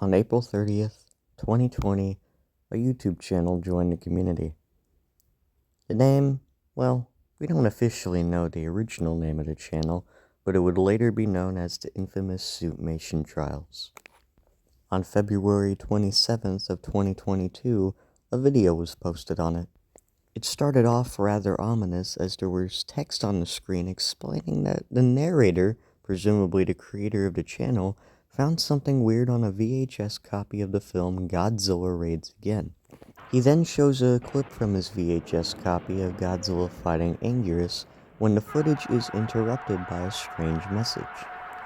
On April 30th, 2020, a YouTube channel joined the community. The name, well, we don't officially know the original name of the channel, but it would later be known as the infamous Suitmation Trials. On February 27th of 2022, a video was posted on it. It started off rather ominous as there was text on the screen explaining that the narrator, presumably the creator of the channel, found something weird on a VHS copy of the film Godzilla Raids Again. He then shows a clip from his VHS copy of Godzilla fighting Anguirus when the footage is interrupted by a strange message.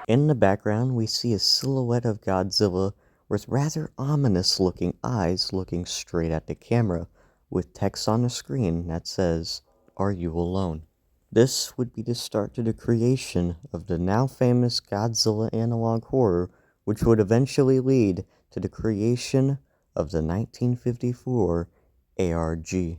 In the background, we see a silhouette of Godzilla with rather ominous looking eyes looking straight at the camera, with text on the screen that says, "Are you alone?" This would be the start to the creation of the now famous Godzilla analog horror, which would eventually lead to the creation of the 1954 ARG.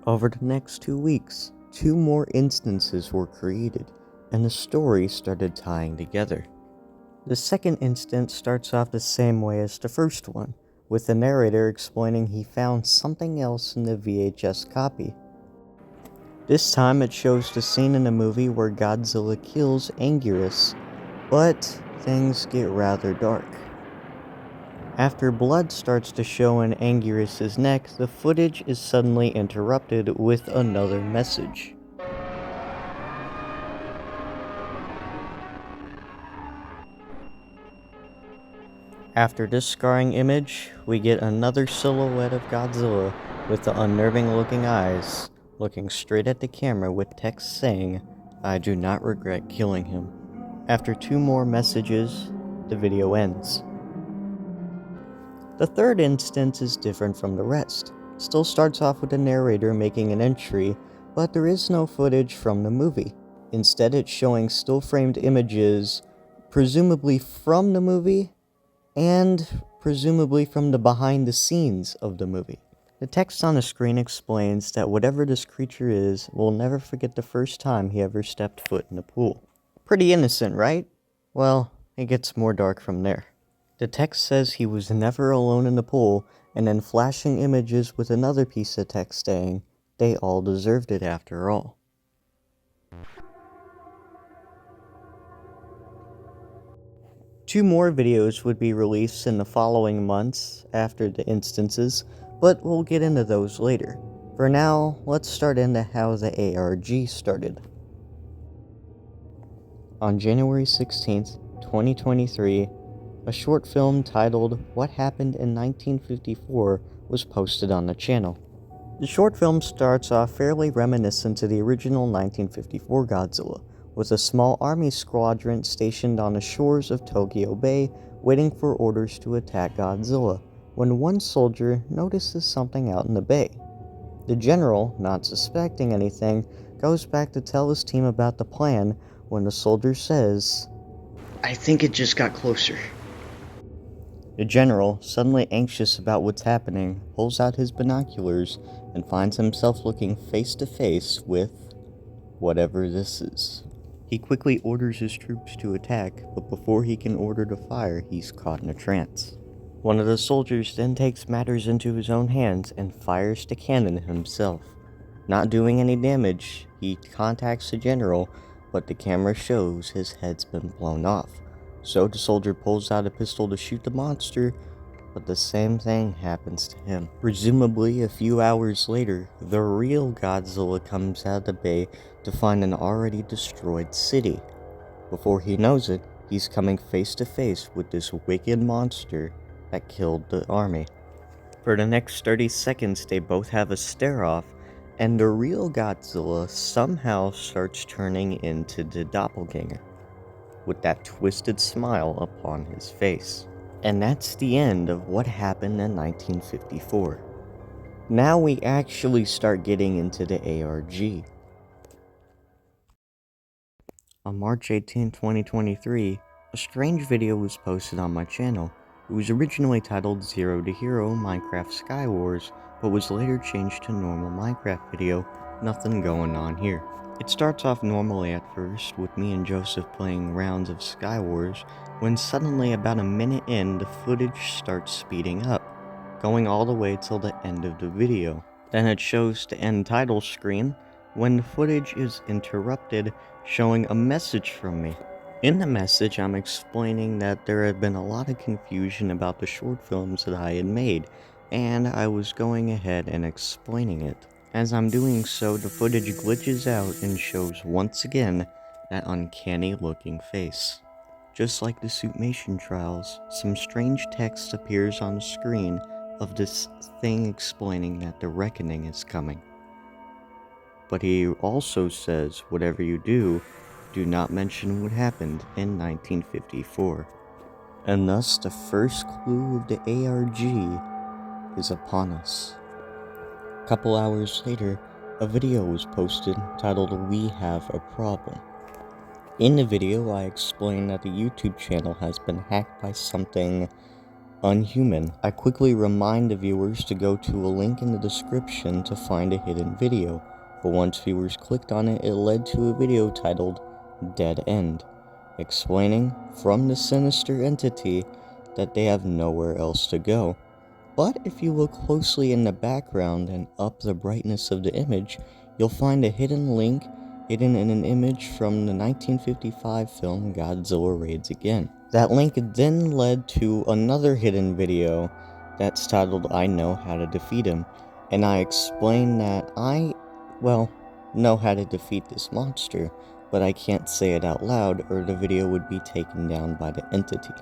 Over the next 2 weeks, 2 more instances were created, and the story started tying together. The second instance starts off the same way as the first one, with the narrator explaining he found something else in the VHS copy. This time it shows the scene in the movie where Godzilla kills Anguirus, but things get rather dark. After blood starts to show in Anguirus' neck, the footage is suddenly interrupted with another message. After this scarring image, we get another silhouette of Godzilla with the unnerving looking eyes, looking straight at the camera with text saying, "I do not regret killing him." After 2 more messages, the video ends. The third instance is different from the rest. It still starts off with the narrator making an entry, but there is no footage from the movie. Instead, it's showing still framed images, presumably from the movie, and presumably from the behind the scenes of the movie. The text on the screen explains that whatever this creature is will never forget the first time he ever stepped foot in the pool. Pretty innocent, right? Well, it gets more dark from there. The text says he was never alone in the pool, and then flashing images with another piece of text saying, "They all deserved it after all." Two more videos would be released in the following months after the instances, but we'll get into those later. For now, let's start into how the ARG started. On January 16th, 2023, a short film titled "What Happened in 1954" was posted on the channel. The short film starts off fairly reminiscent to the original 1954 Godzilla, with a small army squadron stationed on the shores of Tokyo Bay waiting for orders to attack Godzilla, when one soldier notices something out in the bay. The general, not suspecting anything, goes back to tell his team about the plan when the soldier says, "I think it just got closer." The general, suddenly anxious about what's happening, pulls out his binoculars and finds himself looking face to face with whatever this is. He quickly orders his troops to attack, but before he can order to fire, he's caught in a trance. One of the soldiers then takes matters into his own hands and fires the cannon himself. Not doing any damage, he contacts the general, but the camera shows his head's been blown off. So the soldier pulls out a pistol to shoot the monster, but the same thing happens to him. Presumably a few hours later, the real Godzilla comes out of the bay to find an already destroyed city. Before he knows it, he's coming face to face with this wicked monster that killed the army. For the next 30 seconds, they both have a stare-off, and the real Godzilla somehow starts turning into the doppelganger, with that twisted smile upon his face. And that's the end of what happened in 1954. Now we actually start getting into the ARG. On March 18, 2023, a strange video was posted on my channel. It was originally titled "Zero to Hero Minecraft Sky Wars," but was later changed to normal Minecraft video. Nothing going on here. It starts off normally at first, with me and Joseph playing rounds of Skywars, when suddenly about a minute in, the footage starts speeding up, going all the way till the end of the video. Then it shows the end title screen, when the footage is interrupted, showing a message from me. In the message, I'm explaining that there had been a lot of confusion about the short films that I had made, and I was going ahead and explaining it. As I'm doing so, the footage glitches out and shows once again that uncanny looking face. Just like the Suitmation Trials, some strange text appears on the screen of this thing explaining that the reckoning is coming. But he also says, whatever you do not mention what happened in 1954. And thus the first clue of the ARG is upon us. A couple hours later, a video was posted titled "We Have a Problem." In the video, I explain that the YouTube channel has been hacked by something unhuman. I quickly remind the viewers to go to a link in the description to find a hidden video, but once viewers clicked on it, it led to a video titled "Dead End," explaining from the sinister entity that they have nowhere else to go. But if you look closely in the background and up the brightness of the image, you'll find a hidden link hidden in an image from the 1955 film Godzilla Raids Again. That link then led to another hidden video that's titled "I Know How to Defeat Him," and I explain that I know how to defeat this monster, but I can't say it out loud or the video would be taken down by the entity.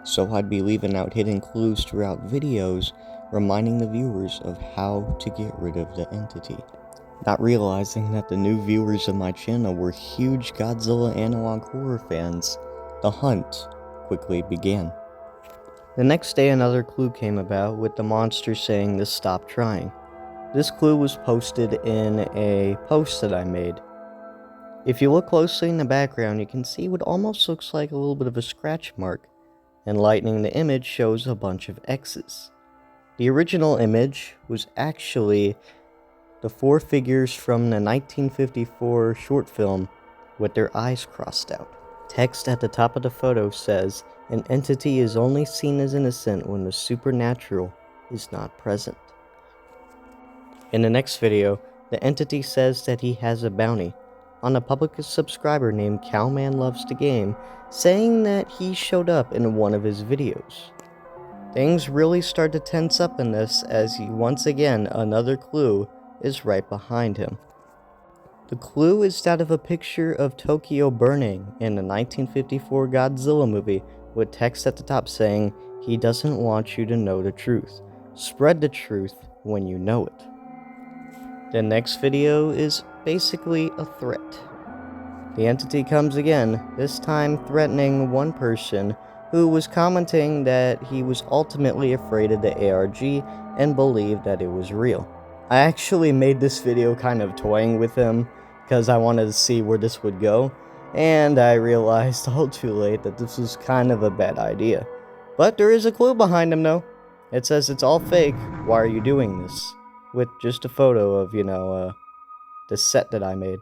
So I'd be leaving out hidden clues throughout videos, reminding the viewers of how to get rid of the entity. Not realizing that the new viewers of my channel were huge Godzilla analog horror fans, the hunt quickly began. The next day another clue came about, with the monster saying to stop trying. This clue was posted in a post that I made. If you look closely in the background, you can see what almost looks like a little bit of a scratch mark. Enlightening the image shows a bunch of X's. The original image was actually the four figures from the 1954 short film with their eyes crossed out. Text at the top of the photo says, "An entity is only seen as innocent when the supernatural is not present." In the next video, the entity says that he has a bounty on a public subscriber named Cowman Loves the Game, saying that he showed up in one of his videos. Things really start to tense up in this, as once again another clue is right behind him. The clue is that of a picture of Tokyo burning in the 1954 Godzilla movie, with text at the top saying, "He doesn't want you to know the truth. Spread the truth when you know it." The next video is basically a threat. The entity comes again, this time threatening one person who was commenting that he was ultimately afraid of the ARG and believed that it was real. I actually made this video kind of toying with him because I wanted to see where this would go, and I realized all too late that this was kind of a bad idea. But there is a clue behind him though. It says it's all fake, why are you doing this? With just a photo of, the set that I made.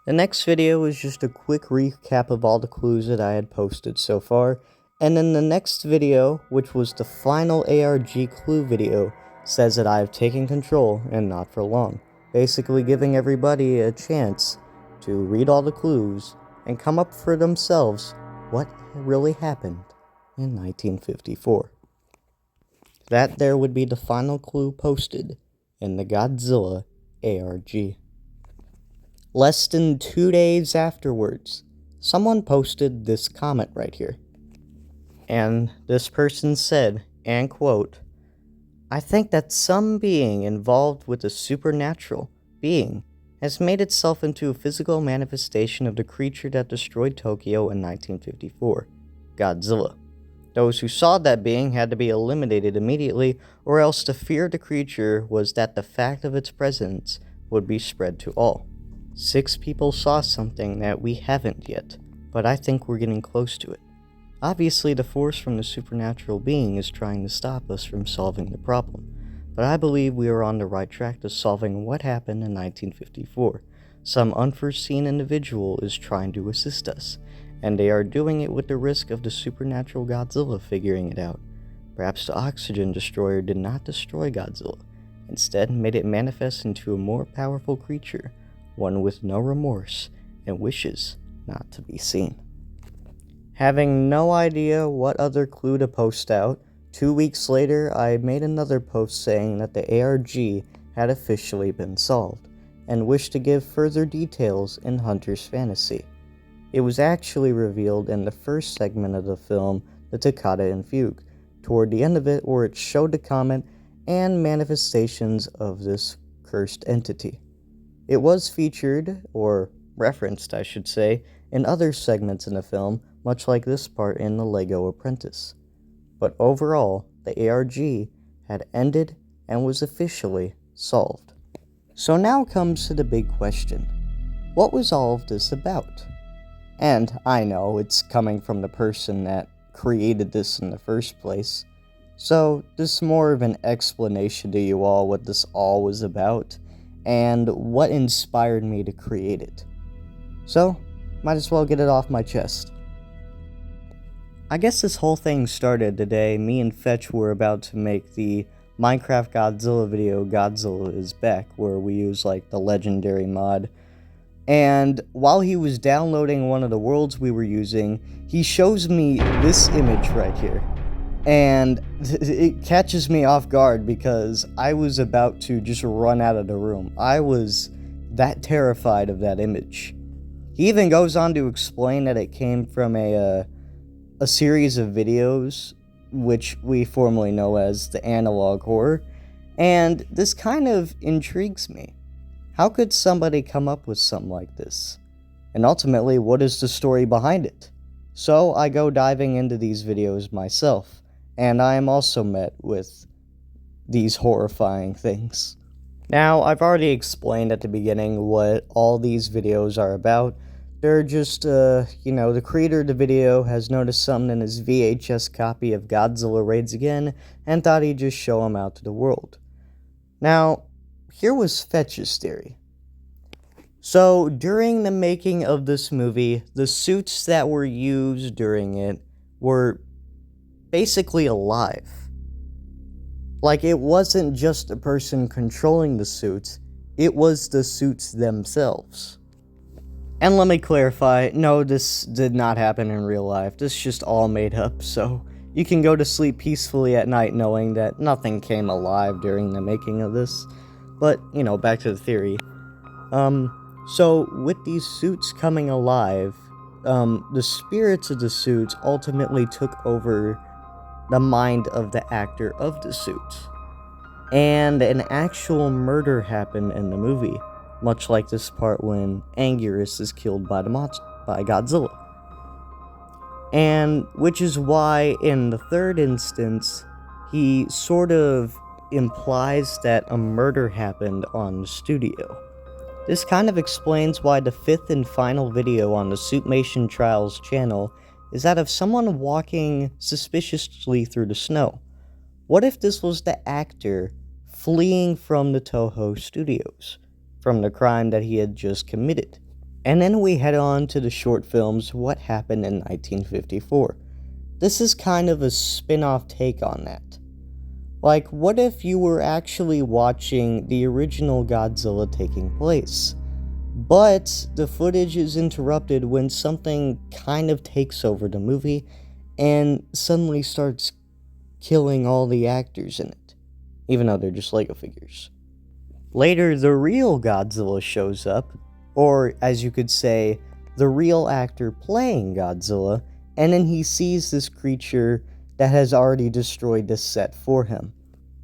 The next video is just a quick recap of all the clues that I had posted so far, and then the next video, which was the final ARG clue video, says that I have taken control and not for long, basically giving everybody a chance to read all the clues and come up for themselves what really happened in 1954. That there would be the final clue posted in the Godzilla ARG. Less than 2 days afterwards, someone posted this comment right here. And this person said, and quote, "I think that some being involved with a supernatural being has made itself into a physical manifestation of the creature that destroyed Tokyo in 1954, Godzilla. Those who saw that being had to be eliminated immediately, or else the fear of the creature was that the fact of its presence would be spread to all. 6 people saw something that we haven't yet, but I think we're getting close to it. Obviously, the force from the supernatural being is trying to stop us from solving the problem. but I believe we are on the right track to solving what happened in 1954. Some unforeseen individual is trying to assist us, and they are doing it with the risk of the supernatural Godzilla figuring it out. Perhaps the oxygen destroyer did not destroy Godzilla, instead made it manifest into a more powerful creature, one with no remorse and wishes not to be seen. Having no idea what other clue to post out, 2 weeks later I made another post saying that the ARG had officially been solved, and wished to give further details in Hunter's fantasy. It was actually revealed in the first segment of the film, The Toccata and Fugue, toward the end of it, where it showed the comet and manifestations of this cursed entity. It was featured, or referenced I should say, in other segments in the film, much like this part in The Lego Apprentice. But overall, the ARG had ended and was officially solved. So now comes to the big question. What was all of this about? And I know it's coming from the person that created this in the first place, so this is more of an explanation to you all what this all was about, and what inspired me to create it. So, might as well get it off my chest. I guess this whole thing started the day me and Fetch were about to make the Minecraft Godzilla video, Godzilla is Back, where we use like the legendary mod. And while he was downloading one of the worlds we were using, he shows me this image right here. And it catches me off guard because I was about to just run out of the room. I was that terrified of that image. He even goes on to explain that it came from a series of videos, which we formerly know as the analog horror, and this kind of intrigues me. How could somebody come up with something like this? And ultimately, what is the story behind it? So I go diving into these videos myself, and I am also met with these horrifying things. Now, I've already explained at the beginning what all these videos are about. They're just, the creator of the video has noticed something in his VHS copy of Godzilla Raids Again, and thought he'd just show him out to the world. Now, here was Fetch's theory. So, during the making of this movie, the suits that were used during it were basically alive. Like, it wasn't just a person controlling the suits, it was the suits themselves. And let me clarify, no, this did not happen in real life. This is just all made up, so you can go to sleep peacefully at night knowing that nothing came alive during the making of this. But, back to the theory. So with these suits coming alive, the spirits of the suits ultimately took over the mind of the actor of the suits. And an actual murder happened in the movie. Much like this part when Anguirus is killed by Godzilla. And which is why in the third instance, he sort of implies that a murder happened on the studio. This kind of explains why the fifth and final video on the Suitmation Trials channel is that of someone walking suspiciously through the snow. What if this was the actor fleeing from the Toho studios, from the crime that he had just committed? And then we head on to the short films What Happened in 1954. This is kind of a spin-off take on that. Like, what if you were actually watching the original Godzilla taking place, but the footage is interrupted when something kind of takes over the movie and suddenly starts killing all the actors in it, even though they're just Lego figures. Later, the real Godzilla shows up, or as you could say, the real actor playing Godzilla, and then he sees this creature that has already destroyed this set for him.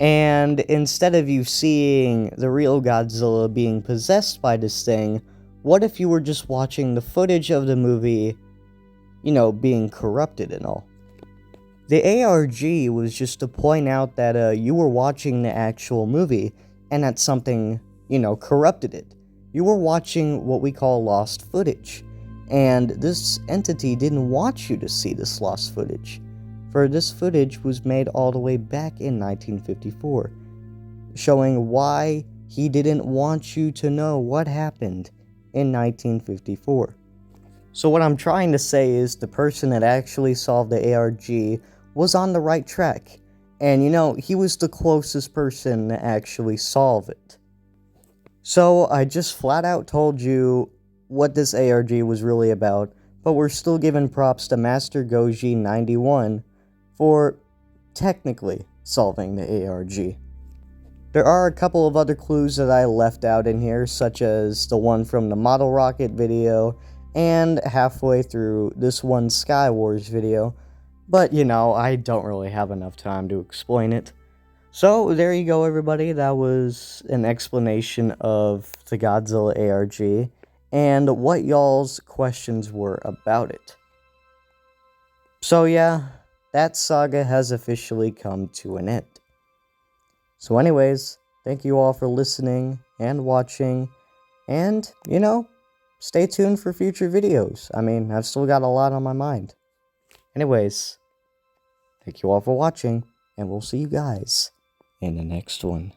And instead of you seeing the real Godzilla being possessed by this thing, what if you were just watching the footage of the movie, being corrupted and all? The ARG was just to point out that you were watching the actual movie, and that something, corrupted it. You were watching what we call lost footage, and this entity didn't want you to see this lost footage, for this footage was made all the way back in 1954. showing why he didn't want you to know what happened in 1954. So what I'm trying to say is the person that actually solved the ARG was on the right track. And he was the closest person to actually solve it. So I just flat out told you what this ARG was really about, but we're still giving props to Master Goji 91 for technically solving the ARG. There are a couple of other clues that I left out in here, such as the one from the model rocket video, and halfway through this one Sky Wars video, but I don't really have enough time to explain it. So there you go, everybody. That was an explanation of the Godzilla ARG, and what y'all's questions were about it. So yeah, that saga has officially come to an end. So anyways, thank you all for listening and watching, and, stay tuned for future videos. I mean, I've still got a lot on my mind. Anyways, thank you all for watching, and we'll see you guys in the next one.